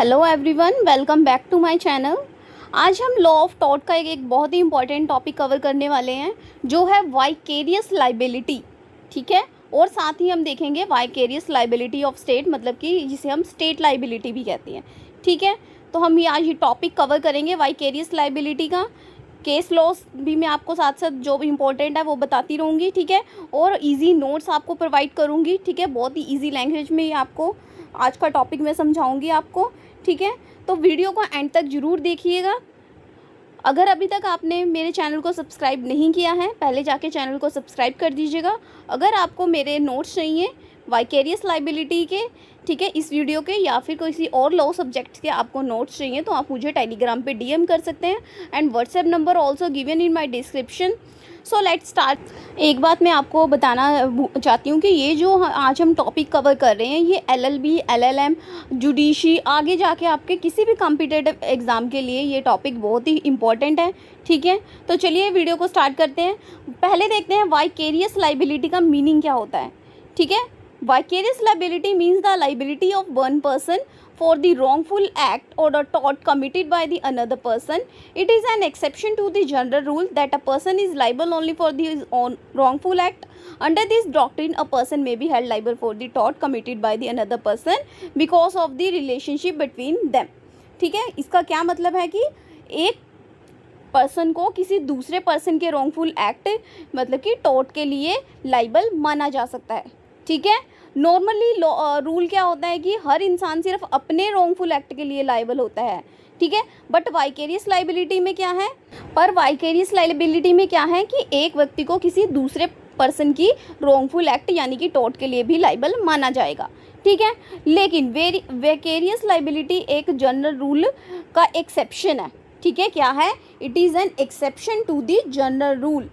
Hello everyone, welcome back to my channel. आज हम law of tort का एक बहुत ही इंपॉर्टेंट टॉपिक कवर करने वाले हैं, जो है वाइकेरियस लाइबिलिटी। ठीक है, और साथ ही हम देखेंगे वाइकेरियस लाइबिलिटी ऑफ स्टेट, मतलब कि जिसे हम स्टेट लाइबिलिटी भी कहते हैं। ठीक है, तो हम ये आज ये टॉपिक कवर करेंगे वाइकेरियस लाइबिलिटी का। केस लॉस भी मैं आपको साथ साथ जो भी इम्पोर्टेंट है वो बताती रहूँगी। ठीक है, और इजी नोट्स आपको प्रोवाइड करूँगी। ठीक है, बहुत ही इजी लैंग्वेज में ये आपको आज का टॉपिक मैं समझाऊंगी आपको। ठीक है, तो वीडियो को एंड तक ज़रूर देखिएगा। अगर अभी तक आपने मेरे चैनल को सब्सक्राइब नहीं किया है, पहले जाके चैनल को सब्सक्राइब कर दीजिएगा। अगर आपको मेरे नोट्स चाहिए वाइकेरियस लाइबिलिटी के, ठीक है, इस वीडियो के, या फिर किसी और लॉ सब्जेक्ट्स के आपको नोट्स चाहिए, तो आप मुझे टेलीग्राम पे डीएम कर सकते हैं and WhatsApp number also given in my description. So let's start. एक बात मैं आपको बताना चाहती हूँ कि ये जो आज हम टॉपिक कवर कर रहे हैं, ये एलएलबी, एलएलएम, जुडिशी, आगे जाके आपके किसी भी कॉम्पिटिटिव एग्ज़ाम के लिए ये टॉपिक बहुत ही इंपॉर्टेंट है। ठीक है, तो चलिए वीडियो को स्टार्ट करते हैं। पहले देखते हैं वाइकेरियस लाइबिलिटी का मीनिंग क्या होता है। ठीक है, vicarious liability means the liability of one person for the wrongful act or a tort committed by the another person. It is an exception to the general rule that a person is liable only for his own wrongful act. Under this doctrine, a person may be held liable for the tort committed by the another person because of the relationship between them. ठीक है, इसका क्या मतलब है कि एक person को किसी दूसरे पर्सन के रॉन्गफुल एक्ट, मतलब कि टॉर्ट के लिए लाइबल माना जा सकता है। ठीक है, नॉर्मली रूल क्या होता है कि हर इंसान सिर्फ अपने रॉन्गफुल एक्ट के लिए लाइबल होता है। ठीक है, बट वाइकेरियस लाइबिलिटी में क्या है, वाइकेरियस लाइबिलिटी में क्या है कि एक व्यक्ति को किसी दूसरे पर्सन की रॉन्गफुल एक्ट यानी कि टॉर्ट के लिए भी लाइबल माना जाएगा। ठीक है, लेकिन वेकेरियस लाइबिलिटी एक जनरल रूल का एक्सेप्शन है। ठीक है, क्या है, it is an exception to the general rule.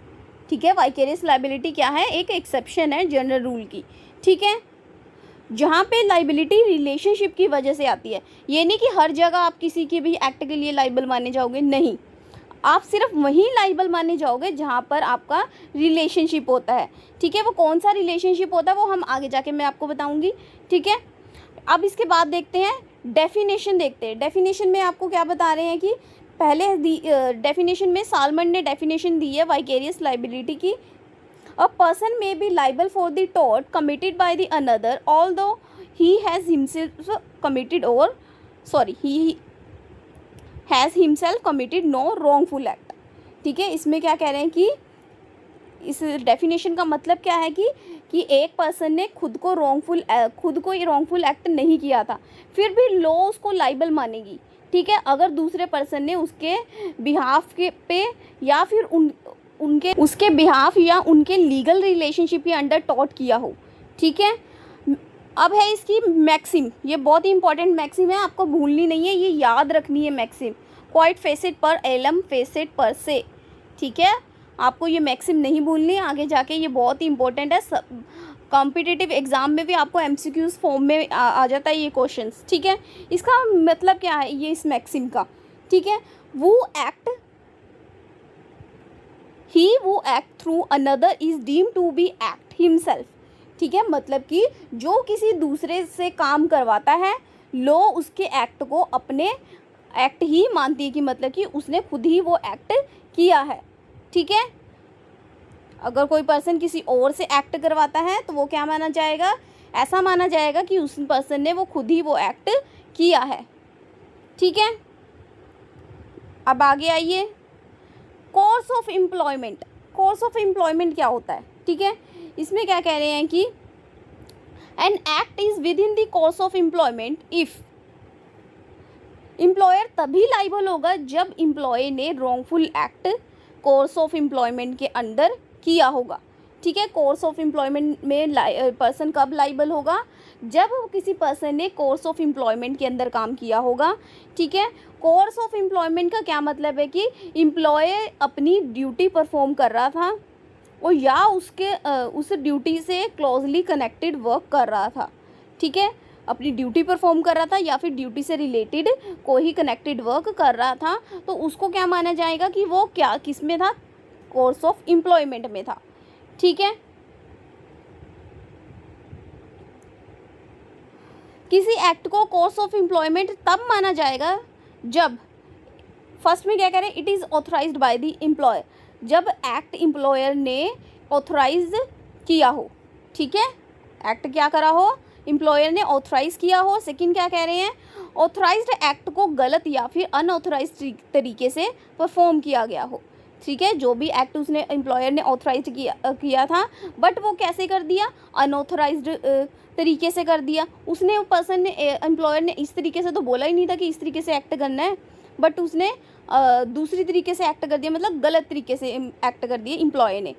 ठीक है, वाइकेरियस लाइबिलिटी क्या है, एक एक्सेप्शन है जनरल रूल की। ठीक है, जहाँ पे लाइबिलिटी रिलेशनशिप की वजह से आती है। ये नहीं कि हर जगह आप किसी के भी एक्ट के लिए लाइबल माने जाओगे, नहीं, आप सिर्फ वहीं लाइबल माने जाओगे जहाँ पर आपका रिलेशनशिप होता है। ठीक है, वो कौन सा रिलेशनशिप होता है वो हम आगे जाके मैं आपको बताऊँगी। ठीक है, अब इसके बाद देखते हैं डेफिनेशन। देखते हैं डेफिनेशन में आपको क्या बता रहे हैं कि पहले डेफिनेशन में सालमन ने डेफिनेशन दी है वाइकेरियस लाइबिलिटी की। A person may be liable for the tort committed by the another although he has himself committed और he has himself committed no wrongful act. ठीक है, इसमें क्या कह रहे हैं कि इस डेफिनेशन का मतलब क्या है कि एक पर्सन ने खुद को रॉन्गफुल एक्ट नहीं किया था, फिर भी लॉ उसको लाइबल मानेगी। ठीक है, अगर दूसरे पर्सन ने उसके बिहाफ के पे या फिर उसके बिहाफ या उनके लीगल रिलेशनशिप के अंडर टॉर्ट किया हो। ठीक है, अब है इसकी मैक्सिम। ये बहुत ही इंपॉर्टेंट मैक्सिम है, आपको भूलनी नहीं है, ये याद रखनी है मैक्सिम। क्वाइट फेसिट पर एलम फेसिट पर से। ठीक है, आपको ये मैक्सिम नहीं भूलनी है, आगे जाके ये बहुत ही इंपॉर्टेंट है। कॉम्पिटिटिव एग्जाम में भी आपको एमसीक्यूज फॉर्म में आ जाता है ये क्वेश्चंस। ठीक है, इसका मतलब क्या है ये इस मैक्सिम का। ठीक है, वो act through another is deem to be act himself. ठीक है, मतलब कि जो किसी दूसरे से काम करवाता है, लो उसके एक्ट को अपने एक्ट ही मानती है कि मतलब कि उसने खुद ही वो एक्ट किया है। ठीक है, अगर कोई पर्सन किसी और से एक्ट करवाता है तो वो क्या माना जाएगा, ऐसा माना जाएगा कि उस पर्सन ने वो खुद ही वो एक्ट किया है। ठीक है, अब आगे आइए, course of employment. Course of employment क्या होता है। ठीक है, इसमें क्या कह रहे हैं कि an act is with in the course of employment if employer तभी लाइबल होगा जब एम्प्लॉय ने wrongful act course of employment के अंदर किया होगा। ठीक है, कोर्स ऑफ एम्प्लॉयमेंट में पर्सन कब लाइबल होगा, जब किसी पर्सन ने कोर्स ऑफ एम्प्लॉयमेंट के अंदर काम किया होगा। ठीक है, कोर्स ऑफ एम्प्लॉयमेंट का क्या मतलब है कि एम्प्लॉय अपनी ड्यूटी परफॉर्म कर रहा था और या उस ड्यूटी से क्लोजली कनेक्टेड वर्क कर रहा था। ठीक है, अपनी ड्यूटी परफॉर्म कर रहा था या फिर ड्यूटी से रिलेटेड कोई कनेक्टेड वर्क कर रहा था, तो उसको क्या माना जाएगा कि वो क्या किस में था, कोर्स ऑफ एम्प्लॉयमेंट में था। ठीक है, किसी एक्ट को कोर्स ऑफ एम्प्लॉयमेंट तब माना जाएगा जब, फर्स्ट में क्या कह रहे हैं, it is authorised by the employer, जब एक्ट एम्प्लॉयर ने ऑथराइज किया हो, ठीक है, एक्ट क्या करा हो, एम्प्लॉयर ने ऑथराइज किया हो। सेकंड क्या कह रहे हैं, ऑथराइज्ड एक्ट को गलत या फिर अनऑथराइज्ड तरीके से परफॉर्म किया गया हो, ठीक है, जो भी एक्ट उसने एम्प्लॉयर ने ऑथराइज किया था बट वो कैसे कर दिया, अनऑथराइज्ड तरीके से कर दिया। उसने पर्सन ने, एम्प्लॉयर ने इस तरीके से तो बोला ही नहीं था कि इस तरीके से एक्ट करना है, बट उसने दूसरी तरीके से एक्ट कर दिया, मतलब गलत तरीके से एक्ट कर दिया एम्प्लॉय ने,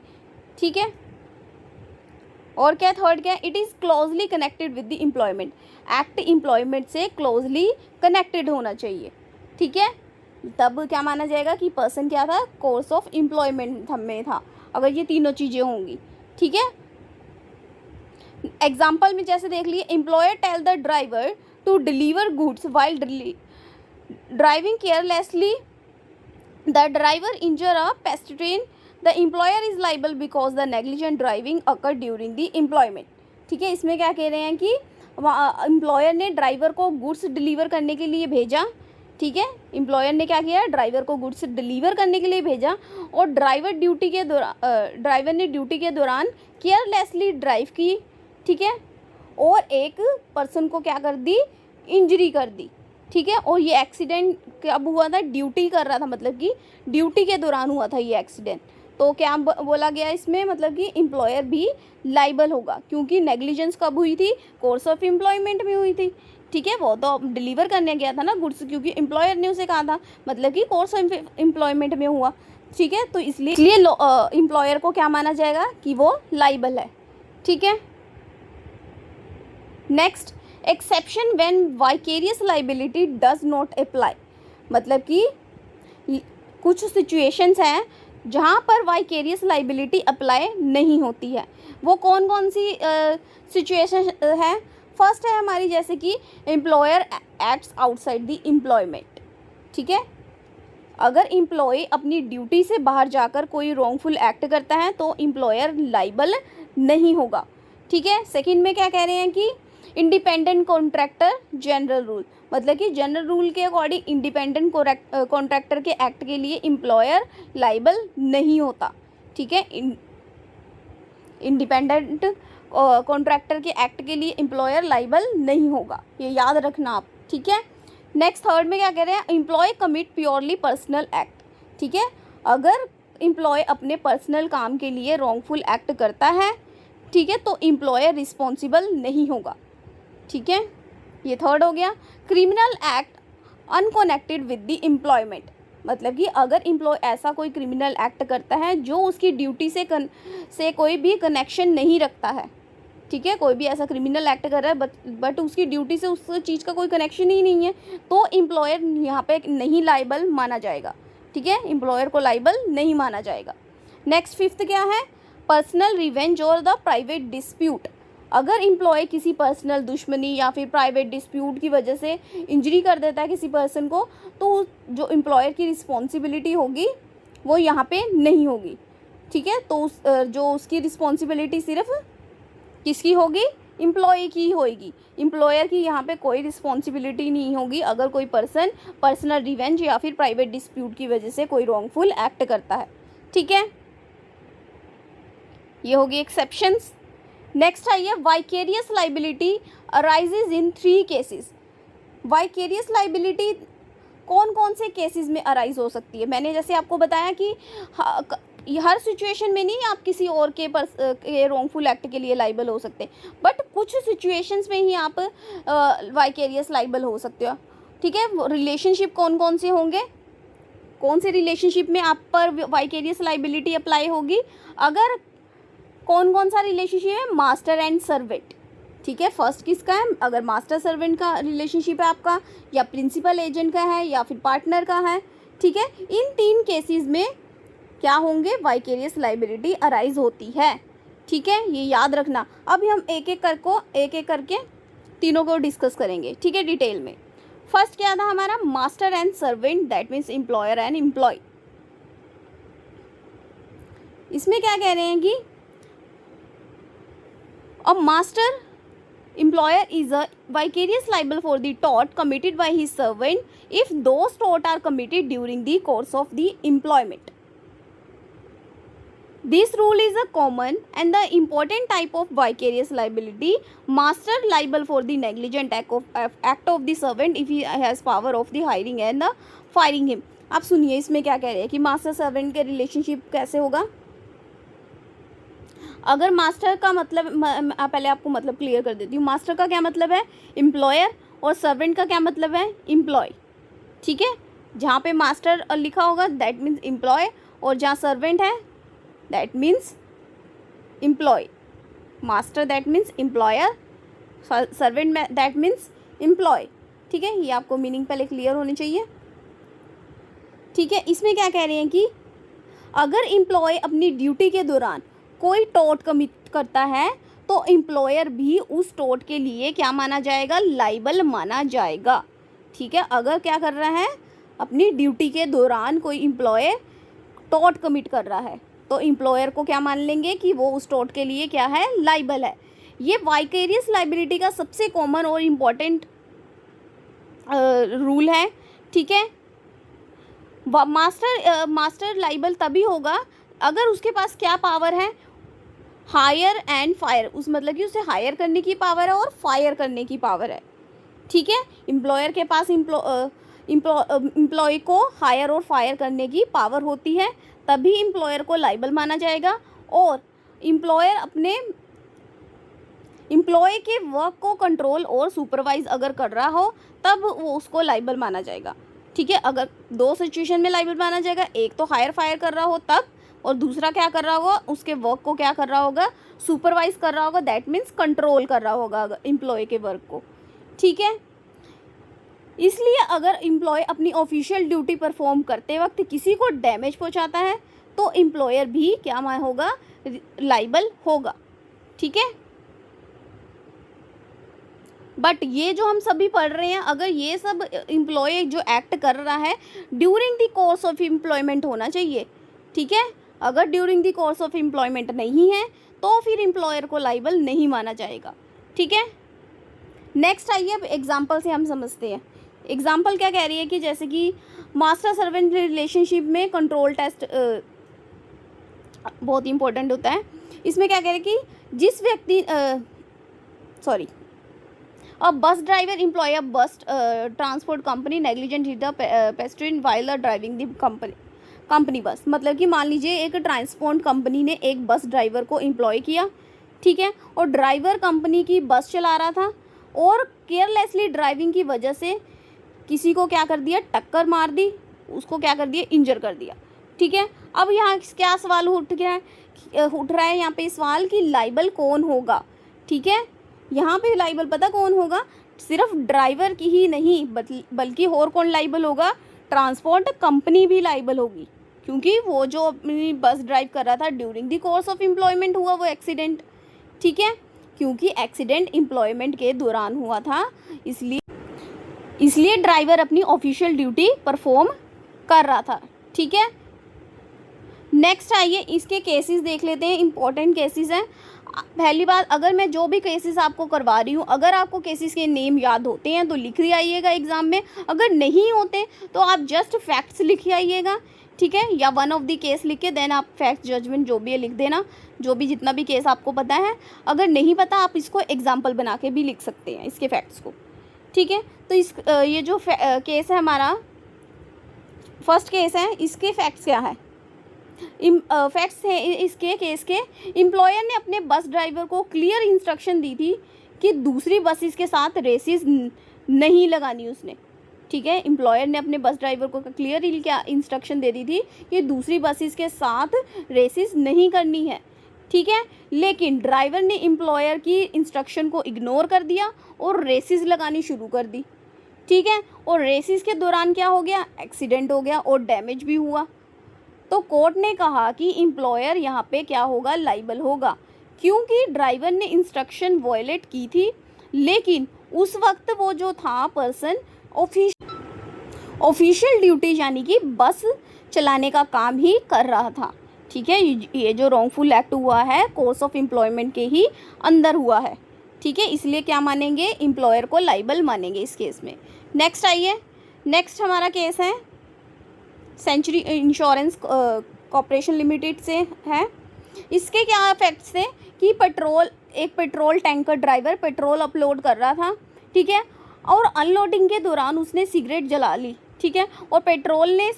ठीक है। और क्या थर्ड क्या है, it is closely connected with the employment, act employment से क्लोजली कनेक्टेड होना चाहिए, ठीक है, तब क्या माना जाएगा कि पर्सन क्या था, कोर्स ऑफ एम्प्लॉयमेंट में था, अगर ये तीनों चीज़ें होंगी, ठीक है। एग्जाम्पल में जैसे देख लिए, employer tell the driver to deliver goods while driving carelessly, the driver injure a pedestrian, the employer is liable because the negligent driving occur during the employment, ठीक है। इसमें क्या कह रहे हैं कि एम्प्लॉयर ने ड्राइवर को गुड्स डिलीवर करने के लिए भेजा, ठीक है, एम्प्लॉयर ने क्या किया, ड्राइवर को गुड्स डिलीवर करने के लिए भेजा और ड्राइवर ने ड्यूटी के दौरान केयरलेसली ड्राइव की, ठीक है, और एक पर्सन को क्या कर दी, इंजरी कर दी, ठीक है। और ये एक्सीडेंट कब हुआ था, ड्यूटी कर रहा था, मतलब कि ड्यूटी के दौरान हुआ था ये एक्सीडेंट, तो क्या बोला गया इसमें, मतलब कि एम्प्लॉयर भी लाइबल होगा, क्योंकि नेग्लिजेंस कब हुई थी, कोर्स ऑफ एम्प्लॉयमेंट में हुई थी, ठीक है, वो तो डिलीवर करने गया था ना गुड्स, क्योंकि एम्प्लॉयर ने उसे कहा था, मतलब कि कोर्स ऑफ एम्प्लॉयमेंट में हुआ, ठीक है, तो इसलिए एम्प्लॉयर को क्या माना जाएगा कि वो लाइबल है, ठीक है। Next, exception when vicarious liability does not apply, मतलब कि कुछ सिचुएशंस हैं जहाँ पर वाइकेरियस लाइबिलिटी अप्लाई नहीं होती है। वो कौन कौन सी सिचुएशन है, फर्स्ट है हमारी जैसे कि employer acts outside the employment, ठीक है, अगर एम्प्लॉय अपनी ड्यूटी से बाहर जाकर कोई रॉन्गफुल एक्ट करता है तो एम्प्लॉयर लाइबल नहीं होगा, ठीक है। सेकंड में क्या कह रहे हैं कि इंडिपेंडेंट कॉन्ट्रैक्टर जनरल रूल, मतलब कि जनरल रूल के अकॉर्डिंग इंडिपेंडेंट कॉन्ट्रैक्टर के एक्ट के लिए एम्प्लॉयर लाइबल नहीं होता, ठीक है, इंडिपेंडेंट कॉन्ट्रैक्टर के एक्ट के लिए एम्प्लॉयर लाइबल नहीं होगा, ये याद रखना आप, ठीक है। नेक्स्ट थर्ड में क्या कह रहे हैं, employ commit purely personal act, ठीक है, अगर एम्प्लॉय अपने पर्सनल काम के लिए रॉन्गफुल एक्ट करता है, ठीक है, तो एम्प्लॉयर रिस्पॉन्सिबल नहीं होगा, ठीक है, ये थर्ड हो गया। Criminal act unconnected with the employment, मतलब कि अगर एम्प्लॉय ऐसा कोई क्रिमिनल एक्ट करता है जो उसकी ड्यूटी से कोई भी कनेक्शन नहीं रखता है, ठीक है, कोई भी ऐसा क्रिमिनल एक्ट कर रहा है बट उसकी ड्यूटी से उस चीज़ का कोई कनेक्शन ही नहीं है, तो एम्प्लॉयर यहाँ पे नहीं लाइबल माना जाएगा, ठीक है, एम्प्लॉयर को लाइबल नहीं माना जाएगा। नेक्स्ट फिफ्थ क्या है, पर्सनल रिवेंज और द प्राइवेट डिस्प्यूट, अगर एम्प्लॉय किसी पर्सनल दुश्मनी या फिर प्राइवेट डिस्प्यूट की वजह से इंजरी कर देता है किसी पर्सन को, तो जो एम्प्लॉयर की रिस्पॉन्सिबिलिटी होगी वो यहाँ पे नहीं होगी, ठीक है, तो जो उसकी रिस्पॉन्सिबिलिटी सिर्फ किसकी होगी, एम्प्लॉय की होगी, एम्प्लॉयर की यहाँ पे कोई रिस्पॉन्सिबिलिटी नहीं होगी अगर कोई पर्सन पर्सनल रिवेंज या फिर प्राइवेट डिस्प्यूट की वजह से कोई रॉन्गफुल एक्ट करता है, ठीक है, ये होगी एक्सेप्शंस। नेक्स्ट आई है वाइकेरियस लाइबिलिटी अराइजेज इन 3 केसेस, वाइकेरियस लाइबिलिटी कौन कौन से केसेस में अराइज हो सकती है, मैंने जैसे आपको बताया कि हर सिचुएशन में नहीं आप किसी और के रॉन्गफुल एक्ट के लिए लाइबल हो सकते, बट कुछ सिचुएशंस में ही आप वाइकेरियस लाइबल हो सकते हो, ठीक है। रिलेशनशिप कौन कौन से होंगे, कौन से रिलेशनशिप में आप पर वाइकेरियस लाइबिलिटी अप्लाई होगी, अगर कौन कौन सा रिलेशनशिप है, मास्टर एंड सर्वेंट, ठीक है, फर्स्ट किसका है, अगर मास्टर सर्वेंट का रिलेशनशिप है आपका, या प्रिंसिपल एजेंट का है, या फिर पार्टनर का है, ठीक है, इन 3 केसेस में क्या होंगे, वाइकेरियस लाइबिलिटी अराइज होती है, ठीक है, ये याद रखना। अभी हम एक एक करके तीनों को डिस्कस करेंगे, ठीक है, डिटेल में। फर्स्ट क्या था हमारा, master and servant, that means employer and employ. इसमें क्या कह रहे हैं कि अब master employer is a vicarious liable for the tort committed by his servant if those tort are committed during the course of the employment. This rule is a common and the important type of vicarious liability. Master liable for the negligent act of the servant if he has power of the hiring and the firing him. आप सुनिए इसमें क्या कह रहे हैं कि master servant के relationship कैसे होगा. अगर मास्टर का मतलब, पहले आपको मतलब क्लियर कर देती हूँ. मास्टर का क्या मतलब है? एम्प्लॉयर. और सर्वेंट का क्या मतलब है? एम्प्लॉय. ठीक है. जहाँ पे मास्टर लिखा होगा दैट मीन्स एम्प्लॉय, और जहाँ सर्वेंट है that means employ. Master that means employer, servant that means employ. ठीक है. ये आपको मीनिंग पहले क्लियर होनी चाहिए. ठीक है. इसमें क्या कह रहे हैं कि अगर एम्प्लॉय अपनी ड्यूटी के दौरान कोई टॉर्ट कमिट करता है तो एम्प्लॉयर भी उस टॉर्ट के लिए क्या माना जाएगा? लाइबल माना जाएगा. ठीक है. अगर क्या कर रहा है, अपनी ड्यूटी के दौरान कोई एम्प्लॉय टॉर्ट कमिट कर रहा है तो एम्प्लॉयर को क्या मान लेंगे कि वो उस टॉर्ट के लिए क्या है? लाइबल है. ये वाइकेरियस लाइबिलिटी का सबसे कॉमन और इम्पॉर्टेंट रूल है. ठीक है. मास्टर लाइबल तभी होगा अगर उसके पास क्या पावर है? Hire and fire. उस मतलब कि उसे हायर करने की पावर है और फायर करने की पावर है. ठीक है. एम्प्लॉयर के पास एम्प्लॉय को हायर और फायर करने की पावर होती है, तभी एम्प्लॉयर को लाइबल माना जाएगा. और एम्प्लॉयर अपने एम्प्लॉय के वर्क को कंट्रोल और सुपरवाइज अगर कर रहा हो तब वो उसको लाइबल माना जाएगा. ठीक है. अगर दो सिचुएशन में लाइबल माना जाएगा, एक तो हायर फायर कर रहा हो तब, और दूसरा क्या कर रहा होगा? उसके वर्क को क्या कर रहा होगा? सुपरवाइज कर रहा होगा. दैट मीन्स कंट्रोल कर रहा होगा एम्प्लॉय के वर्क को. ठीक है. इसलिए अगर एम्प्लॉय अपनी ऑफिशियल ड्यूटी परफॉर्म करते वक्त किसी को डैमेज पहुंचाता है तो एम्प्लॉयर भी क्या होगा? लाइबल होगा. ठीक है. बट ये जो हम सभी पढ़ रहे हैं, अगर ये सब एम्प्लॉय जो एक्ट कर रहा है during the course of employment होना चाहिए. ठीक है. अगर during the course of employment नहीं है तो फिर एम्प्लॉयर को लाइबल नहीं माना जाएगा. ठीक है. नेक्स्ट आइए, अब एग्जाम्पल से हम समझते हैं. एग्जाम्पल क्या कह रही है कि जैसे कि मास्टर सर्वेंट रिलेशनशिप में कंट्रोल टेस्ट बहुत इंपॉर्टेंट होता है. इसमें क्या कह रहे हैं कि जिस व्यक्ति A bus driver employ a bus transport company negligent hit the pedestrian while driving the company bus. मतलब कि मान लीजिए एक ट्रांसपोर्ट कंपनी ने एक बस ड्राइवर को एम्प्लॉय किया. ठीक है. और ड्राइवर कंपनी की बस चला रहा था और केयरलेसली ड्राइविंग की वजह से किसी को क्या कर दिया? टक्कर मार दी. उसको क्या कर दिया? इंजर कर दिया. ठीक है. अब यहाँ क्या सवाल उठ रहा है यहाँ पे सवाल कि लाइबल कौन होगा? ठीक है. यहाँ पे लाइबल पता कौन होगा? सिर्फ ड्राइवर की ही नहीं बल्कि और कौन लाइबल होगा? ट्रांसपोर्ट कंपनी भी लाइबल होगी, क्योंकि वो जो अपनी बस ड्राइव कर रहा था during the course of employment हुआ वो एक्सीडेंट. ठीक है. क्योंकि एक्सीडेंट एम्प्लॉयमेंट के दौरान हुआ था, इसलिए ड्राइवर अपनी ऑफिशियल ड्यूटी परफॉर्म कर रहा था. ठीक है. नेक्स्ट आइए इसके केसेस देख लेते हैं. इंपॉर्टेंट केसेस हैं. पहली बात, अगर मैं जो भी केसेस आपको करवा रही हूँ, अगर आपको केसेस के नेम याद होते हैं तो लिख ही आइएगा एग्जाम में. अगर नहीं होते तो आप जस्ट फैक्ट्स लिख आइएगा. ठीक है. या वन ऑफ द केस लिख के देन आप फैक्ट जजमेंट जो भी है लिख देना, जो भी जितना भी केस आपको पता है. अगर नहीं पता आप इसको एग्जाम्पल बना के भी लिख सकते हैं इसके फैक्ट्स को. ठीक है. तो ये जो केस है हमारा फर्स्ट केस है, इसके फैक्ट्स क्या है? फैक्ट्स हैं इसके केस के. एम्प्लॉयर ने अपने बस ड्राइवर को क्लियर इंस्ट्रक्शन दी थी कि दूसरी बसेस के साथ रेसेस नहीं लगानी उसने. ठीक है. एम्प्लॉयर ने अपने बस ड्राइवर को क्लियर क्या इंस्ट्रक्शन दे दी थी कि दूसरी बसेस के साथ रेसेस नहीं करनी है. ठीक है. लेकिन ड्राइवर ने एम्प्लॉयर की इंस्ट्रक्शन को इग्नोर कर दिया और रेसेस लगानी शुरू कर दी. ठीक है. और रेसेस के दौरान क्या हो गया? एक्सीडेंट हो गया और डैमेज भी हुआ. तो कोर्ट ने कहा कि एम्प्लॉयर यहाँ पे क्या होगा? लाइबल होगा, क्योंकि ड्राइवर ने इंस्ट्रक्शन वायलेट की थी, लेकिन उस वक्त वो जो था पर्सन ऑफिशियल ड्यूटी यानी कि बस चलाने का काम ही कर रहा था. ठीक है. ये जो रॉन्गफुल एक्ट हुआ है कोर्स ऑफ एम्प्लॉयमेंट के ही अंदर हुआ है. ठीक है, इसलिए क्या मानेंगे, एम्प्लॉयर को लाइबल मानेंगे इस केस में। नेक्स्ट आइए, नेक्स्ट हमारा केस है सेंचुरी इंश्योरेंस कॉर्पोरेशन लिमिटेड से है। इसके क्या इफेक्ट्स थे कि एक petrol tanker driver petrol upload कर रहा था, ठीक है, और अनलोडिंग के दौरान उसने सिगरेट जला ली, ठीक है, और पेट्रोल ने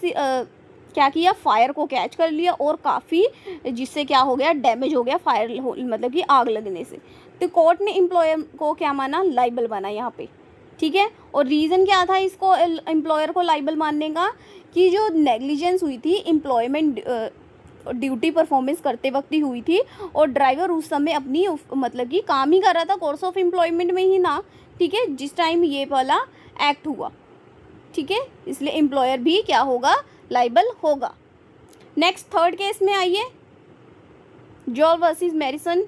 क्या किया, फायर को कैच कर लिया और काफ़ी, जिससे क्या हो गया, डैमेज हो गया फायर, मतलब कि आग लगने से। तो कोर्ट ने एम्प्लॉयर को क्या माना, लाइबल माना यहाँ पे, ठीक है। और रीज़न क्या था इसको एम्प्लॉयर को लाइबल मानने का, कि जो नेग्लिजेंस हुई थी एम्प्लॉयमेंट ड्यूटी परफॉर्मेंस करते वक्त ही हुई थी, और ड्राइवर उस समय अपनी मतलब कि काम ही कर रहा था, कोर्स ऑफ एम्प्लॉयमेंट में ही ना, ठीक है, जिस टाइम ये वाला एक्ट हुआ, ठीक है, इसलिए एम्प्लॉयर भी क्या होगा, लाइबल होगा। नेक्स्ट थर्ड केस में आइए, जॉल वर्सेस मैरिसन।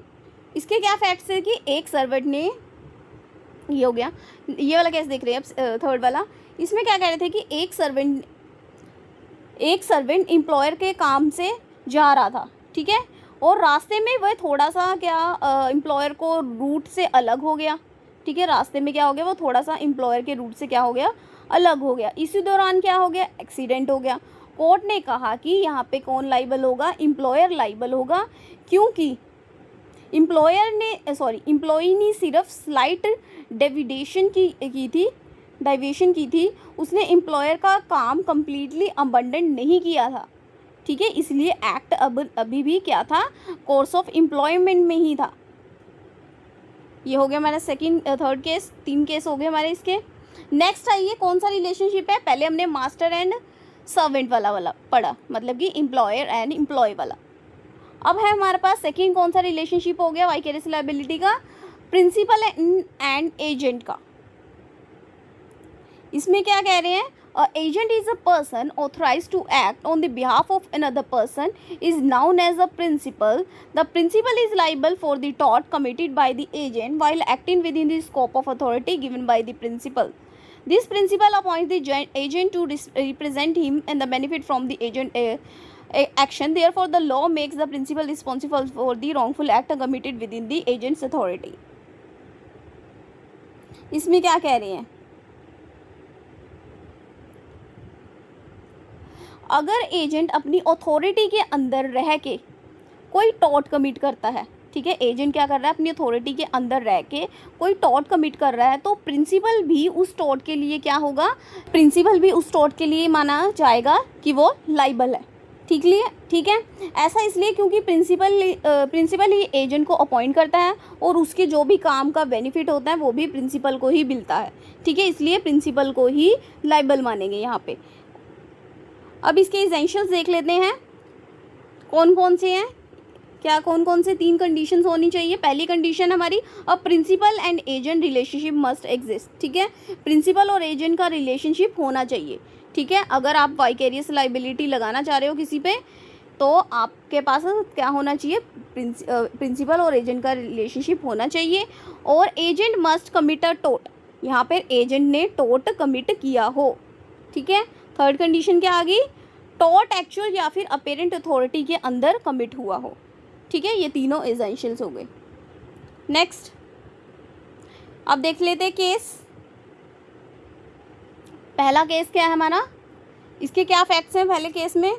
इसके क्या फैक्ट्स है कि एक सर्वेंट ने, ये हो गया, ये वाला केस देख रहे हैं अब थर्ड वाला। इसमें क्या कह रहे थे कि एक सर्वेंट एम्प्लॉयर के काम से जा रहा था, ठीक है, और रास्ते में वह थोड़ा सा क्या एम्प्लॉयर को रूट से अलग हो गया, ठीक है, रास्ते में क्या हो गया, वो थोड़ा सा एम्प्लॉयर के रूट से क्या हो गया, अलग हो गया। इसी दौरान क्या हो गया, एक्सीडेंट हो गया। कोर्ट ने कहा कि यहाँ पे कौन लाइबल होगा, एम्प्लॉयर लाइबल होगा, क्योंकि एम्प्लॉई ने सिर्फ स्लाइट डेविएशन की थी, उसने एम्प्लॉयर का काम कम्प्लीटली अबंडन नहीं किया था, ठीक है, इसलिए एक्ट अभी भी क्या था, कोर्स ऑफ एम्प्लॉयमेंट में ही था। ये हो गया हमारा थर्ड केस, 3 केस हो गए हमारे इसके। नेक्स्ट आइए, कौन सा रिलेशनशिप है, पहले हमने मास्टर एंड सर्वेंट वाला पढ़ा, मतलब कि एम्प्लॉयर एंड एम्प्लॉय वाला। अब है हमारे पास सेकंड कौन सा रिलेशनशिप हो गया वाइकेरियस लायबिलिटी का, प्रिंसिपल एंड एजेंट का। इसमें क्या कह रहे हैं, agent is a person authorised to act on the behalf of another person is known as a principal. The principal is liable for the tort committed by the agent while acting with in the scope of authority given by the principal. This principal appoints the agent to represent him and the benefit from the agent action. Therefore, the law makes the principal responsible for the wrongful act committed within the agent's authority. इसमें क्या कह रहे हैं, अगर agent अपनी authority के अंदर रह के कोई टॉर्ट कमिट करता है, ठीक है, एजेंट क्या कर रहा है, अपनी अथॉरिटी के अंदर रह के कोई टॉर्ट कमिट कर रहा है, तो प्रिंसिपल भी उस टॉर्ट के लिए क्या होगा, प्रिंसिपल भी उस टॉर्ट के लिए माना जाएगा कि वो लाइबल है, ठीक है। ऐसा इसलिए क्योंकि प्रिंसिपल ही एजेंट को अपॉइंट करता है और उसके जो भी काम का बेनिफिट होता है वो भी प्रिंसिपल को ही मिलता है, ठीक है, इसलिए प्रिंसिपल को ही लाइबल मानेंगे यहाँ पे। अब इसके एसेंशियल्स देख लेते हैं, कौन कौन से हैं, क्या कौन कौन से 3 कंडीशंस होनी चाहिए। पहली कंडीशन हमारी, a principal and agent relationship must exist, ठीक है, प्रिंसिपल और एजेंट का रिलेशनशिप होना चाहिए, ठीक है। अगर आप वाइकेरियस लायबिलिटी लगाना चाह रहे हो किसी पे, तो आपके पास क्या होना चाहिए, प्रिंसिपल और एजेंट का रिलेशनशिप होना चाहिए, और एजेंट मस्ट कमिट अ टोट, यहाँ पर एजेंट ने टोट कमिट किया हो, ठीक है। थर्ड कंडीशन क्या आ गई, टोट एक्चुअल या फिर अपेरेंट अथॉरिटी के अंदर कमिट हुआ हो, ठीक है, ये तीनों एसेंशियल्स हो गए। नेक्स्ट अब देख लेते हैं केस। पहला केस क्या है हमारा, इसके क्या फैक्ट्स हैं। पहले केस में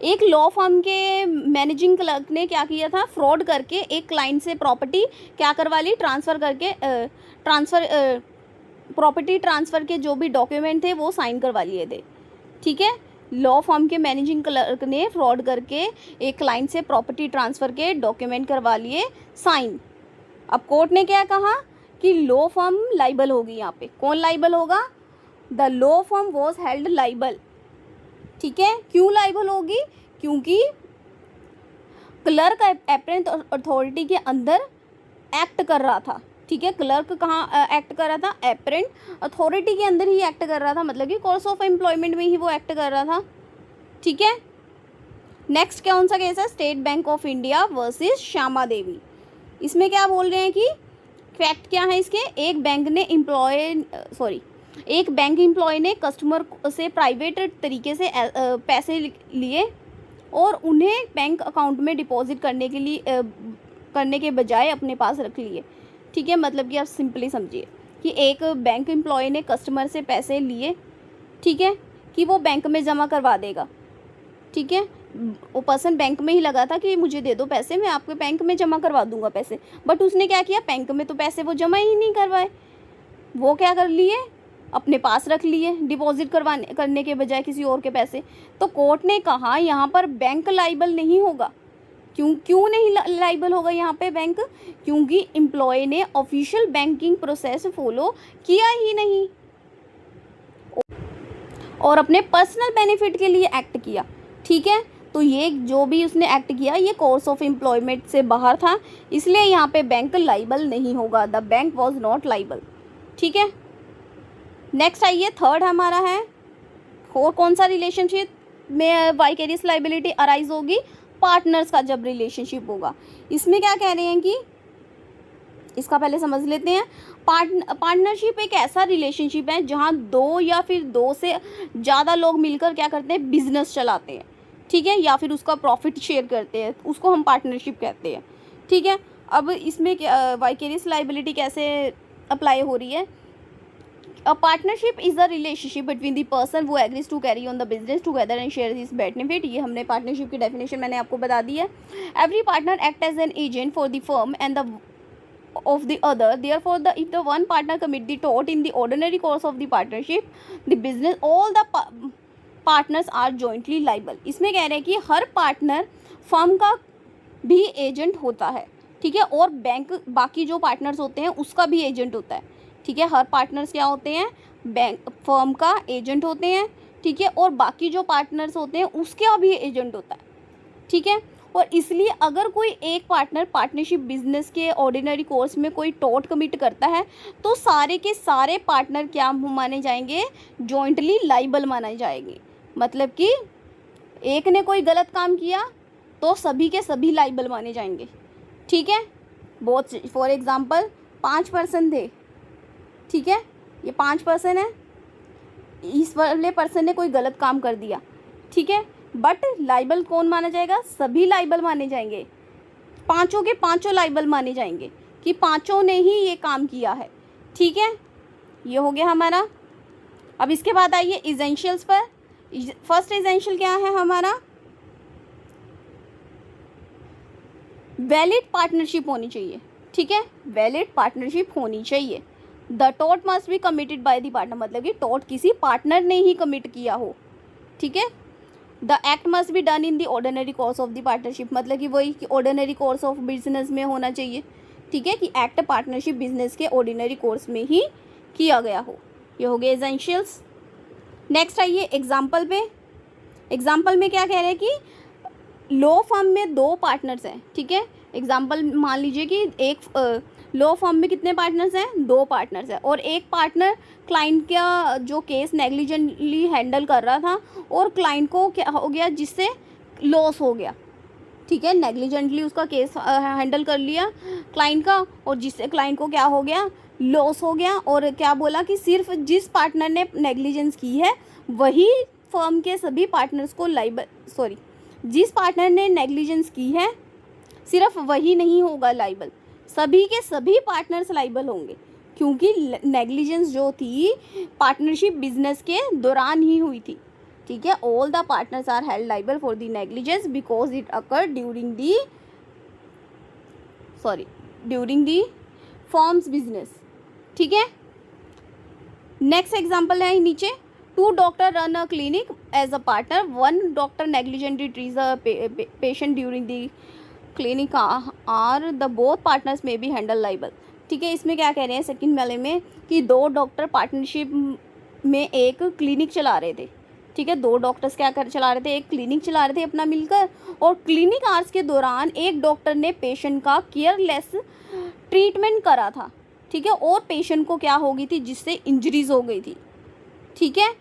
एक लॉ फर्म के मैनेजिंग क्लर्क ने क्या किया था, फ्रॉड करके एक क्लाइंट से प्रॉपर्टी क्या करवा ली, प्रॉपर्टी ट्रांसफ़र के जो भी डॉक्यूमेंट थे वो साइन करवा लिए थे, ठीक है। लॉ फर्म के मैनेजिंग क्लर्क ने फ्रॉड करके एक क्लाइंट से प्रॉपर्टी ट्रांसफ़र के डॉक्यूमेंट करवा लिए साइन। अब कोर्ट ने क्या कहा कि लॉ फर्म लाइबल होगी, यहाँ पे कौन लाइबल होगा, the law firm was held liable, ठीक है। क्यों लाइबल होगी, क्योंकि क्लर्क अपेरेंट अथॉरिटी के अंदर एक्ट कर रहा था, ठीक है। क्लर्क कहाँ एक्ट कर रहा था, अपेरेंट अथॉरिटी के अंदर ही एक्ट कर रहा था, मतलब कि कोर्स ऑफ एम्प्लॉयमेंट में ही वो एक्ट कर रहा था, ठीक है। नेक्स्ट कौन सा केस है, State Bank of India versus Shyama Devi. इसमें क्या बोल रहे हैं कि फैक्ट क्या है इसके, एक बैंक एम्प्लॉय ने कस्टमर से प्राइवेट तरीके से पैसे लिए और उन्हें बैंक अकाउंट में डिपॉजिट करने के बजाय अपने पास रख लिए, ठीक है, मतलब कि आप सिंपली समझिए कि एक बैंक एम्प्लॉय ने कस्टमर से पैसे लिए, ठीक है, कि वो बैंक में जमा करवा देगा, ठीक है, वो पर्सन बैंक में ही लगा था कि मुझे दे दो पैसे, मैं आपके बैंक में जमा करवा दूंगा पैसे, बट उसने क्या किया, बैंक में तो पैसे वो जमा ही नहीं करवाए, वो क्या कर लिए, अपने पास रख लिए डिपॉजिट करने के बजाय किसी और के पैसे। तो कोर्ट ने कहा यहाँ पर बैंक लाइबल नहीं होगा। क्यों नहीं लाइबल होगा यहाँ पे बैंक? क्योंकि एम्प्लॉय ने ऑफिशियल बैंकिंग प्रोसेस फॉलो किया ही नहीं और अपने पर्सनल बेनिफिट के लिए एक्ट किया, ठीक है। तो ये जो भी उसने एक्ट किया ये कोर्स ऑफ एम्प्लॉयमेंट से बाहर था, इसलिए यहाँ पे बैंक लाइबल नहीं होगा। The bank was not liable, ठीक है। नेक्स्ट आइए, थर्ड हमारा है, और कौन सा रिलेशनशिप में वाइकेरियस लाइबिलिटी अराइज होगी? पार्टनर्स का जब रिलेशनशिप होगा। इसमें क्या कह रहे हैं कि इसका पहले समझ लेते हैं। पार्टनरशिप एक ऐसा रिलेशनशिप है जहां दो या फिर दो से ज़्यादा लोग मिलकर क्या करते हैं, बिजनेस चलाते हैं, ठीक है, या फिर उसका प्रॉफिट शेयर करते हैं, उसको हम पार्टनरशिप कहते हैं, ठीक है। अब इसमें वाइकेरियस लाइबिलिटी कैसे अप्लाई हो रही है? A partnership is a relationship between the person who agrees to carry on the business together and share his benefit। ये हमने पार्टनरशिप की डेफिनेशन मैंने आपको बता दी है। Every partner act as an agent for the firm and the of the other, therefore if the one partner commit the tort in the ordinary course of the partnership, the business, all the partners are jointly liable। इसमें कह रहे हैं कि हर partner firm का भी agent होता है, ठीक है, और बैंक बाकी जो पार्टनर्स होते हैं उसका भी एजेंट होता है, ठीक है। हर पार्टनर्स क्या होते हैं, बैंक फर्म का एजेंट होते हैं, ठीक है, और बाकी जो पार्टनर्स होते हैं उसका भी एजेंट होता है, ठीक है। और इसलिए अगर कोई एक पार्टनर पार्टनरशिप बिजनेस के ऑर्डिनरी कोर्स में कोई टॉर्ट कमिट करता है तो सारे के सारे पार्टनर क्या माने जाएंगे, जॉइंटली लाइबल माने जाएंगे। मतलब कि एक ने कोई गलत काम किया तो सभी के सभी लाइबल माने जाएंगे, ठीक है। बहुत फॉर एग्जांपल 5 पर्सन थे, ठीक है, ये 5 पर्सन है, इस वाले पर्सन ने कोई गलत काम कर दिया, ठीक है, बट लाइबल कौन माना जाएगा? सभी लाइबल माने जाएंगे, पांचों के पांचों लाइबल माने जाएंगे कि पांचों ने ही ये काम किया है, ठीक है। ये हो गया हमारा। अब इसके बाद आइए इसेंशियल्स पर। फर्स्ट इसेंशियल क्या है हमारा? वैलिड पार्टनरशिप होनी चाहिए, ठीक है, वैलिड पार्टनरशिप होनी चाहिए। The tort must be committed by the partner, मतलब कि टॉर्ट किसी पार्टनर ने ही कमिट किया हो, ठीक है। The act must be done in the ordinary course of the partnership, मतलब कि वही ऑर्डिनरी कोर्स ऑफ बिजनेस में होना चाहिए, ठीक है, कि एक्ट पार्टनरशिप बिजनेस के ऑर्डिनरी कोर्स में ही किया गया हो। ये हो गए एसेंशियल्स। नेक्स्ट आइए एग्जाम्पल पे। एग्जाम्पल में क्या कह रहे हैं कि लॉ फर्म में 2 पार्टनर्स हैं, ठीक है। एग्जाम्पल मान लीजिए कि एक लॉ फर्म में कितने पार्टनर्स हैं? 2 पार्टनर्स हैं, और एक पार्टनर क्लाइंट का जो केस नेग्लिजेंटली हैंडल कर रहा था और क्लाइंट को क्या हो गया, जिससे लॉस हो गया, ठीक है, नेग्लिजेंटली उसका केस हैंडल कर लिया क्लाइंट का, और जिससे क्लाइंट को क्या हो गया, लॉस हो गया। और क्या बोला कि सिर्फ जिस पार्टनर ने नेग्लिजेंस की है वही फर्म के सभी पार्टनर्स को लाइबल, जिस पार्टनर ने नेग्लिजेंस की है सिर्फ वही नहीं होगा लाइबल, सभी के सभी पार्टनर्स लाइबल होंगे, क्योंकि नेग्लिजेंस जो थी पार्टनरशिप बिजनेस के दौरान ही हुई थी, ठीक है। All the partners are held liable for the negligence because it occur during the firm's business, ठीक है। नेक्स्ट एग्जाम्पल है नीचे। 2 doctor run a clinic as a partner, 1 doctor negligently treats a patient during the clinic are the both partners may be handle liable, ठीक है। इसमें क्या कह रहे हैं सेकंड वाले में कि 2 डॉक्टर पार्टनरशिप में एक क्लिनिक चला रहे थे, ठीक है, 2 डॉक्टर्स क्या चला रहे थे, एक क्लिनिक चला रहे थे अपना मिलकर, और क्लिनिक आवर्स के दौरान एक डॉक्टर ने पेशेंट का केयरलेस ट्रीटमेंट करा था, ठीक है, और पेशेंट को क्या हो गई थी, जिससे इंजरीज हो गई थी, ठीक है।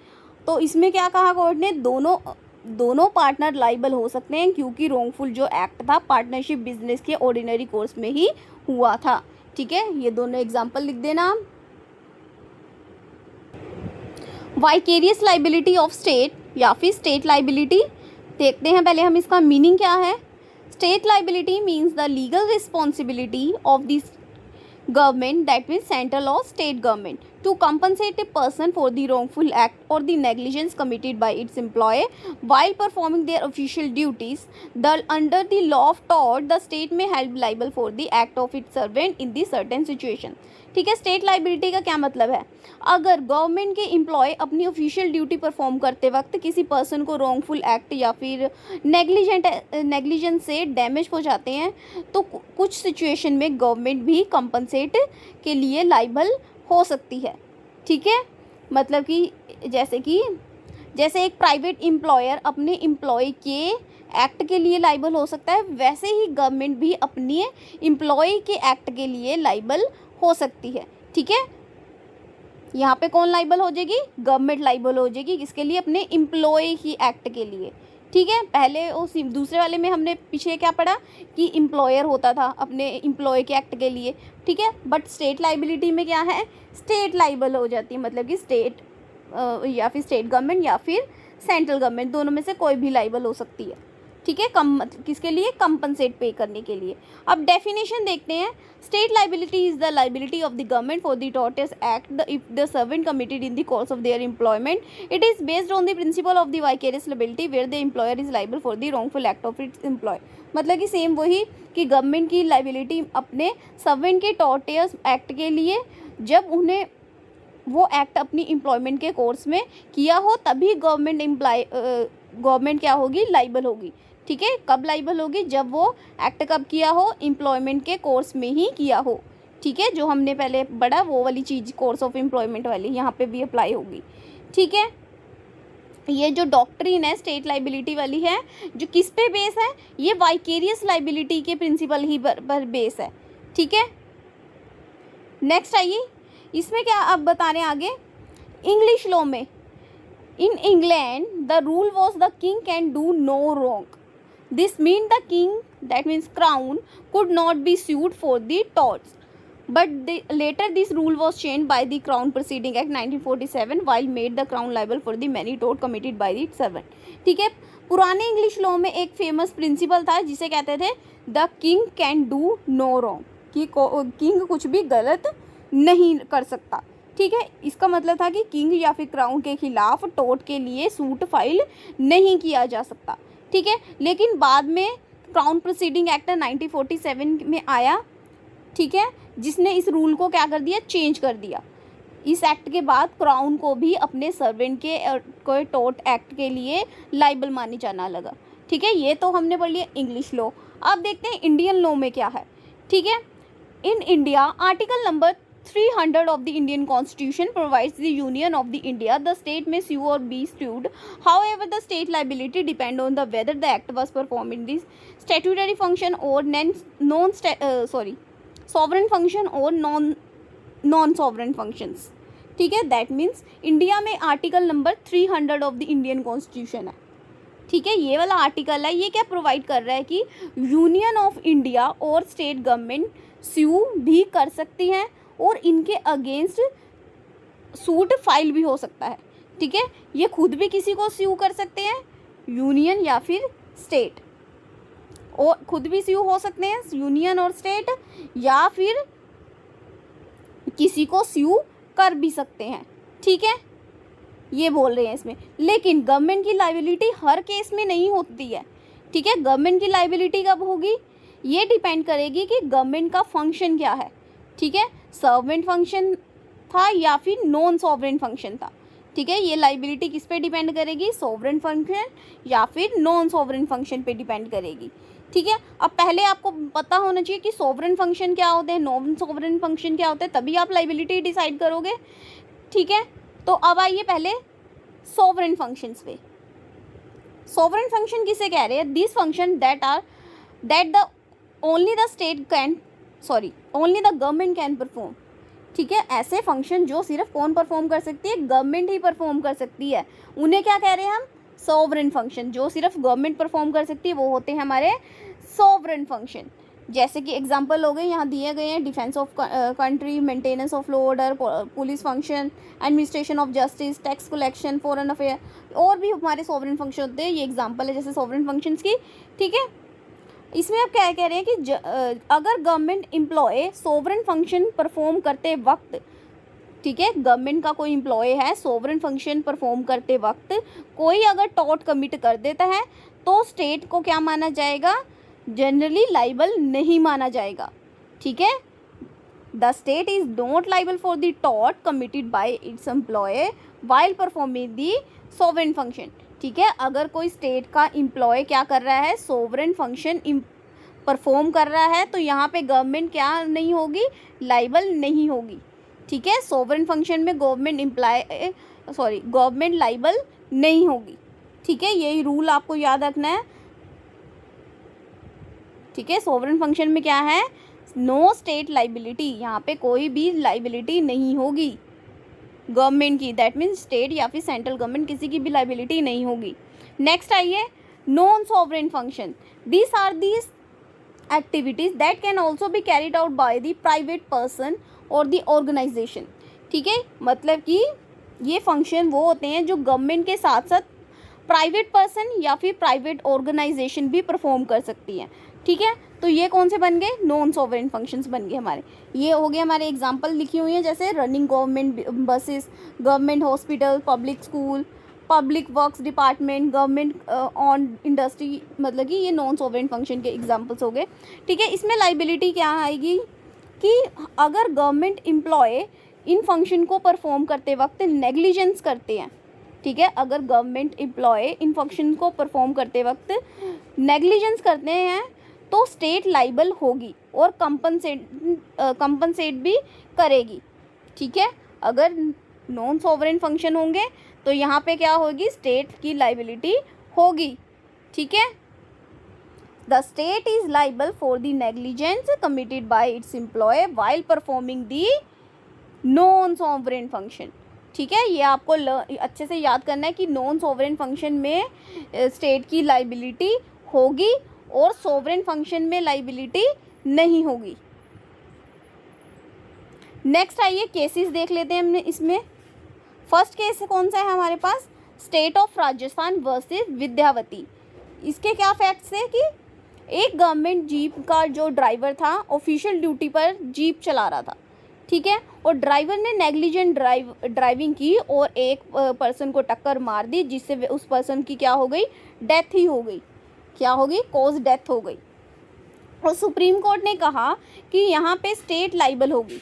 तो इसमें क्या कहा कोर्ट ने, दोनों पार्टनर लाइबल हो सकते हैं क्योंकि रॉन्गफुल जो एक्ट था पार्टनरशिप बिजनेस के ऑर्डिनरी कोर्स में ही हुआ था, ठीक है। ये दोनों एग्जांपल लिख देना। वाइकेरियस लाइबिलिटी ऑफ स्टेट या फिर स्टेट लाइबिलिटी देखते हैं पहले हम इसका मीनिंग क्या है। State liability means the legal responsibility of the government, that means central or state government, to compensate a person for the wrongful act or the negligence committed by its employee while performing their official duties. Under the law of tort, the state may held liable for the act of its servant in the certain situation. ठीक है, state liability का क्या मतलब है? अगर government के employ अपनी official duty perform करते वक्त किसी पर्सन को रॉन्गफुल एक्ट या फिर नेग्लिजेंस से डैमेज पहुंचाते हैं तो कुछ सिचुएशन में गवर्नमेंट भी कंपनसेट के लिए लाइबल हो सकती है। ठीक है, मतलब कि जैसे एक प्राइवेट एम्प्लॉयर अपने एम्प्लॉय के एक्ट के लिए लाइबल हो सकता है, वैसे ही गवर्नमेंट भी अपने एम्प्लॉय के एक्ट के लिए लाइबल हो सकती है। ठीक है, यहाँ पे कौन लाइबल हो जाएगी? गवर्नमेंट लाइबल हो जाएगी, किसके लिए? अपने एम्प्लॉय ही एक्ट के लिए। ठीक है, पहले उस दूसरे वाले में हमने पीछे क्या पढ़ा कि एम्प्लॉयर होता था अपने एम्प्लॉय के एक्ट के लिए। ठीक है, बट स्टेट लाइबिलिटी में क्या है? स्टेट लाइबल हो जाती है, मतलब कि स्टेट या फिर स्टेट गवर्नमेंट या फिर सेंट्रल गवर्नमेंट, दोनों में से कोई भी लाइबल हो सकती है। ठीक है, किसके लिए? कंपनसेट पे करने के लिए। अब डेफिनेशन देखते हैं। State liability is the liability of the government for the tortious act if the servant committed in the course of their employment. It is based on the principle of the vicarious liability where the employer is liable for the wrongful act of its employee. मतलब कि same वही कि government की liability अपने servant के tortious act के लिए, जब उन्हें वो एक्ट अपनी एम्प्लॉयमेंट के कोर्स में किया हो तभी गवर्नमेंट क्या होगी? लाइबल होगी। ठीक है, कब लाइबल होगी? जब वो एक्ट कब किया हो? एम्प्लॉयमेंट के कोर्स में ही किया हो। ठीक है, जो हमने पहले पढ़ा वो वाली चीज़ कोर्स ऑफ एम्प्लॉयमेंट वाली यहाँ पे भी अप्लाई होगी। ठीक है, ये जो डॉक्ट्रिन है स्टेट लाइबिलिटी वाली है, जो किस पे बेस है? ये वाइकेरियस लाइबिलिटी के प्रिंसिपल ही पर बेस है। ठीक है, नेक्स्ट आइए, इसमें क्या अब बता रहे हैं आगे। इंग्लिश लॉ में, in England the rule was the king can do no wrong. This mean the king, that means crown, could not be sued for the torts, but later this rule was changed by the Crown Proceeding Act 1947 while made the crown liable for the many tort committed by its servant. ठीक है, पुराने English law में एक famous principal था जिसे कहते थे the king can do no wrong, कि किंग कुछ भी गलत नहीं कर सकता। ठीक है, इसका मतलब था कि किंग या फिर क्राउन के खिलाफ टोर्ट के लिए सूट फाइल नहीं किया जा सकता। ठीक है, लेकिन बाद में क्राउन प्रोसीडिंग एक्ट 1947 में आया। ठीक है, जिसने इस रूल को क्या कर दिया? चेंज कर दिया। इस एक्ट के बाद क्राउन को भी अपने सर्वेंट के कोई टोर्ट एक्ट के लिए लाइबल माने जाना लगा। ठीक है, ये तो हमने पढ़ लिया इंग्लिश लॉ। अब देखते हैं इंडियन लॉ में क्या है। ठीक है, in India article number 300 of the Indian Constitution provides the Union of the India. The state may sue or be sued. However, the state liability depend on the whether the act was performed in this statutory function or sovereign function or non-sovereign functions. ठीक है, that means India में article number 300 of the Indian constitution है। ठीक है, ये वाला article है, ये क्या प्रोवाइड कर रहा है कि यूनियन ऑफ इंडिया और स्टेट गवर्नमेंट स्यू भी कर सकती हैं और इनके अगेंस्ट सूट फाइल भी हो सकता है। ठीक है, ये खुद भी किसी को स्यू कर सकते हैं, यूनियन या फिर स्टेट, और खुद भी स्यू हो सकते हैं यूनियन और स्टेट, या फिर किसी को स्यू कर भी सकते हैं। ठीक है, ये बोल रहे हैं इसमें। लेकिन गवर्नमेंट की लाइबिलिटी हर केस में नहीं होती है। ठीक है, गवर्नमेंट की लाइबिलिटी कब होगी? ये डिपेंड करेगी कि गवर्नमेंट का फंक्शन क्या है। ठीक है, सर्वेंट फंक्शन था या फिर नॉन सॉवरेन फंक्शन था। ठीक है, ये लाइबिलिटी किस पे डिपेंड करेगी? सॉवरेन फंक्शन या फिर नॉन सॉवरेन फंक्शन पे डिपेंड करेगी। ठीक है, अब पहले आपको पता होना चाहिए कि सॉवरेन फंक्शन क्या होते हैं, नॉन सॉवरेन फंक्शन क्या होते हैं, तभी आप लाइबिलिटी डिसाइड करोगे। ठीक है, तो अब आइए पहले सॉवरेन फंक्शंस पे। सॉवरेन फंक्शन किसे कह रहे हैं? This function that the only the government can perform. ठीक है, ऐसे फंक्शन जो सिर्फ कौन परफॉर्म कर सकती है? गवर्नमेंट ही परफॉर्म कर सकती है, उन्हें क्या कह रहे हैं हम? Sovereign function. जो सिर्फ गवर्नमेंट परफॉर्म कर सकती है वो होते हैं हमारे सॉवरेन फंक्शन। जैसे कि एग्जांपल हो गए, यहाँ दिए गए हैं, defence of country, maintenance of law order, police function, administration of justice, tax collection, foreign affair, और भी हमारे सॉवरेन फंक्शन होते हैं। ये एग्जांपल है जैसे सॉवरेन फंक्शंस की। ठीक है, इसमें आप क्या कह रहे हैं कि अगर government employ sovereign function perform करते वक्त, ठीक है, गवर्नमेंट का कोई एम्प्लॉय है, सोवरेन फंक्शन परफॉर्म करते वक्त कोई अगर टॉर्ट कमिट कर देता है तो स्टेट को क्या माना जाएगा, जनरली लाइबल नहीं माना जाएगा, ठीक है। The state is not liable for the tort committed by its employ while performing the sovereign function, ठीक है। अगर कोई स्टेट का एम्प्लॉय क्या कर रहा है, सोवरेन फंक्शन परफॉर्म कर रहा है, तो यहाँ पे गवर्नमेंट क्या नहीं होगी, लाइबल नहीं होगी, ठीक है। सोवरेन फंक्शन में गवर्नमेंट लाइबल नहीं होगी, ठीक है। यही रूल आपको याद रखना है, ठीक है। सोवरेन फंक्शन में क्या है, नो स्टेट लाइबिलिटी, यहाँ पे कोई भी लाइबिलिटी नहीं होगी गवर्नमेंट की, दैट मीन्स स्टेट या फिर सेंट्रल गवर्नमेंट किसी की भी लाइबिलिटी नहीं होगी। नेक्स्ट आइए, non sovereign function, these are these activities that can also be carried out by the private person और द ऑर्गेनाइजेशन, ठीक है। मतलब कि ये फंक्शन वो होते हैं जो गवर्नमेंट के साथ साथ प्राइवेट पर्सन या फिर प्राइवेट ऑर्गेनाइजेशन भी परफॉर्म कर सकती हैं, ठीक है। तो ये कौन से बन गए, नॉन सोवरेन फंक्शंस बन गए हमारे। ये हो गए हमारे एग्जांपल लिखी हुई हैं, जैसे running government buses, government hospital, public school, public works department, government on industry, मतलब कि ये नॉन सोवरेन फंक्शन के एग्जांपल्स हो गए, ठीक है। इसमें लाइबिलिटी क्या आएगी कि अगर गवर्नमेंट एम्प्लॉय इन फंक्शन को परफॉर्म करते वक्त नेग्लिजेंस करते हैं, ठीक है। अगर गवर्नमेंट एम्प्लॉय इन फंक्शन को परफॉर्म करते वक्त नेग्लिजेंस करते हैं तो स्टेट लाइबल होगी और कंपनसेट भी करेगी, ठीक है। अगर नॉन सोवरेन फंक्शन होंगे तो यहाँ पे क्या होगी, स्टेट की लाइबिलिटी होगी, ठीक है। The state is liable for the negligence committed by its employ while performing the non sovereign function, ठीक है। ये आपको अच्छे से याद करना है कि नॉन सोवरेन फंक्शन में स्टेट की लाइबिलिटी होगी और सोवरेन फंक्शन में लाइबिलिटी नहीं होगी। नेक्स्ट आइए केसेस देख लेते हैं हमने इसमें। फर्स्ट केस कौन सा है हमारे पास, state of Rajasthan versus Vidyawati. इसके क्या फैक्ट्स है कि एक गवर्नमेंट जीप का जो ड्राइवर था ऑफिशियल ड्यूटी पर जीप चला रहा था, ठीक है, और ड्राइवर ने नेग्लिजेंट ड्राइविंग की और एक पर्सन को टक्कर मार दी, जिससे उस पर्सन की क्या हो गई, डेथ ही हो गई, क्या होगी, कॉज डेथ हो गई। और सुप्रीम कोर्ट ने कहा कि यहाँ पे स्टेट लाइबल होगी,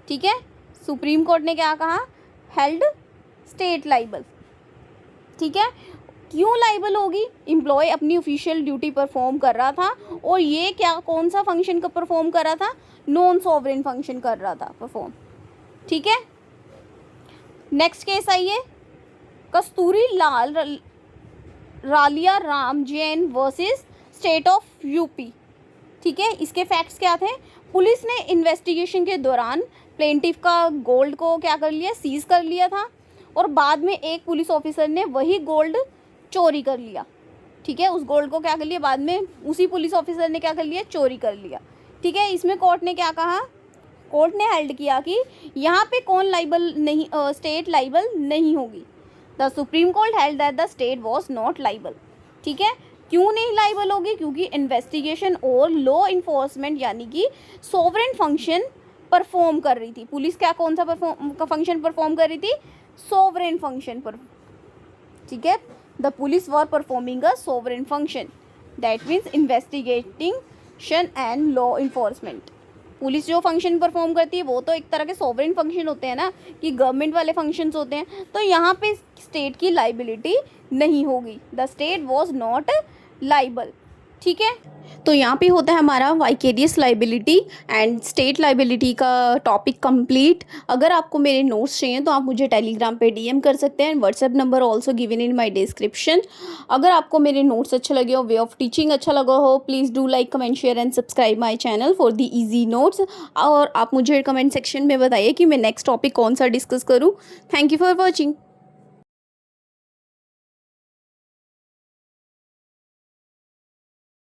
ठीक है। सुप्रीम कोर्ट ने क्या कहा, हेल्ड स्टेट लाइबल, ठीक है। क्यों लाइबल होगी, एम्प्लॉय अपनी ऑफिशियल ड्यूटी परफॉर्म कर रहा था और ये क्या कौन सा फंक्शन का परफॉर्म कर रहा था, नॉन सोवरेन फंक्शन कर रहा था परफॉर्म, ठीक है। नेक्स्ट केस आइए, Kasturi Lal Ralia Ram Jain versus state of UP, ठीक है। इसके फैक्ट्स क्या थे, पुलिस ने इन्वेस्टिगेशन के दौरान प्लेंटिफ का गोल्ड को क्या कर लिया, सीज कर लिया था और बाद में एक पुलिस ऑफिसर ने वही गोल्ड चोरी कर लिया, ठीक है। उस गोल्ड को क्या कर लिया, बाद में उसी पुलिस ऑफिसर ने क्या कर लिया, चोरी कर लिया, ठीक है। इसमें कोर्ट ने क्या कहा, कोर्ट ने हेल्ड किया कि यहाँ पे कौन लाइबल नहीं, स्टेट लाइबल नहीं होगी। The supreme court held that the state was not liable, ठीक है। क्यों नहीं लाइबल होगी, क्योंकि इन्वेस्टिगेशन और लॉ इन्फोर्समेंट यानी कि सोवरेन फंक्शन परफॉर्म कर रही थी। पुलिस क्या कौन सा फंक्शन परफॉर्म कर रही थी, सोवरेन फंक्शन पर, ठीक है। The police were performing a sovereign function, that means investigation and law enforcement. Police जो फंक्शन परफॉर्म करती है वो तो एक तरह के सोवरेन फंक्शन होते हैं ना, कि गवर्नमेंट वाले फंक्शंस होते हैं, तो यहाँ पे स्टेट की लाइबिलिटी नहीं होगी, the state was not liable, ठीक है। तो यहाँ पे होता है हमारा vicarious liability and state liability का टॉपिक कंप्लीट। अगर आपको मेरे नोट्स चाहिए तो आप मुझे टेलीग्राम पे डीएम कर सकते हैं, WhatsApp number also given in my description. अगर आपको मेरे नोट्स अच्छे लगे हो, वे ऑफ टीचिंग अच्छा लगा हो, please do like, comment, share and subscribe my channel for the easy notes. और आप मुझे कमेंट सेक्शन में बताइए कि मैं नेक्स्ट टॉपिक कौन सा डिस्कस करूँ। Thank you for watching.